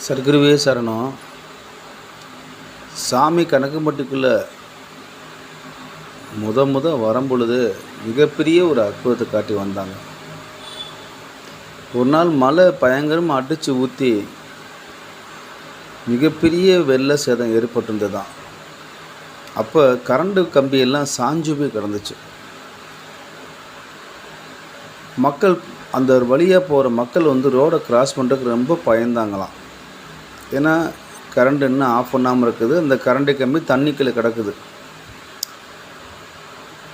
சர்க்குருவே சரணம். சாமி கணக்கம்பட்டிக்குள்ளே முத வரும்பொழுது மிகப்பெரிய ஒரு அற்புதத்தை காட்டி வந்தாங்க. ஒரு நாள் மழை பயங்கரமாக அடித்து ஊற்றி மிகப்பெரிய வெள்ள சேதம் ஏற்பட்டிருந்ததான். அப்போ கரண்டு கம்பியெல்லாம் சாஞ்சு போய் கிடந்துச்சு. மக்கள் அந்த வழியாக போகிற மக்கள் ரோடை கிராஸ் பண்ணுறதுக்கு ரொம்ப பயந்தாங்களாம். ஏன்னா கரண்ட் இன்னும் ஆஃப் பண்ணாமல் இருக்குது. அந்த கரண்டு கம்பி தண்ணிக்குள்ளே கிடக்குது.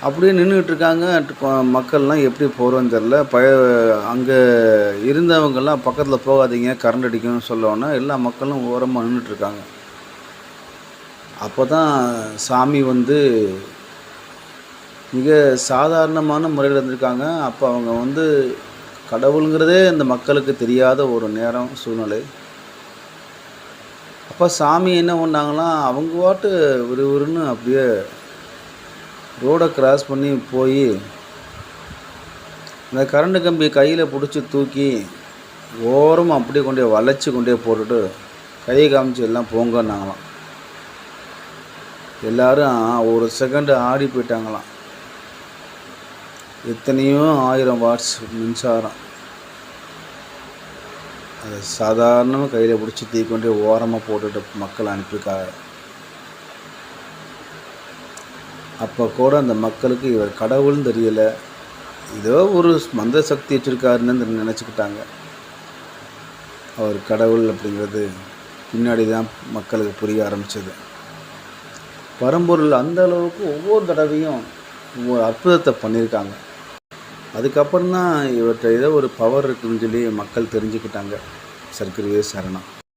அப்படியே நின்றுக்கிட்டு இருக்காங்க. மக்கள்லாம் எப்படி போகிறோன்னு தெரில. அங்கே இருந்தவங்கெல்லாம் பக்கத்தில் போகாதீங்க, கரண்ட் அடிக்கும்னு சொல்லவுன்னா எல்லா மக்களும் ஓரமாக நின்றுட்டுருக்காங்க. அப்போ தான் சாமி மிக சாதாரணமான முறையில் இருந்திருக்காங்க. அப்போ அவங்க கடவுளுங்கிறதே அந்த மக்களுக்கு தெரியாத ஒரு நேரம், சூழ்நிலை. அப்போ சாமி என்ன பண்ணாங்களாம், அவங்க பாட்டு விறுவிறுன்னு அப்படியே ரோடை கிராஸ் பண்ணி போய் அந்த கரண்டு கம்பி கையில் பிடிச்சி தூக்கி ஓரமாக அப்படியே கொண்டே வளைச்சி கொண்டே போட்டுட்டு கையை காமிச்சு எல்லாம் போங்கன்னாங்களாம். எல்லோரும் ஒரு செகண்டு ஆடி போயிட்டாங்களாம். எத்தனையோ 1000 வாட்ஸ் மின்சாரம் அதை சாதாரணமாக கையில் பிடிச்சி தூக்கொண்டே ஓரமாக போட்டுட்டு மக்கள் அனுப்பியிருக்காங்க. அப்போ கூட அந்த மக்களுக்கு இவர் கடவுள்னு தெரியலை, ஏதோ ஒரு மந்த சக்தி வச்சுருக்காருன்னு நினச்சிக்கிட்டாங்க. அவர் கடவுள் அப்படிங்கிறது பின்னாடி தான் மக்களுக்கு புரிய ஆரம்பித்தது. பரம்பொருள் அந்த அளவுக்கு ஒவ்வொரு தடவையும் ஒவ்வொரு அற்புதத்தை பண்ணியிருக்காங்க. அதுக்கப்புறம் தான் இவர்கிட்ட ஏதோ ஒரு பவர் இருக்குதுன்னு சொல்லி மக்கள் தெரிஞ்சுக்கிட்டாங்க. சர்க்குருவே சரணம்.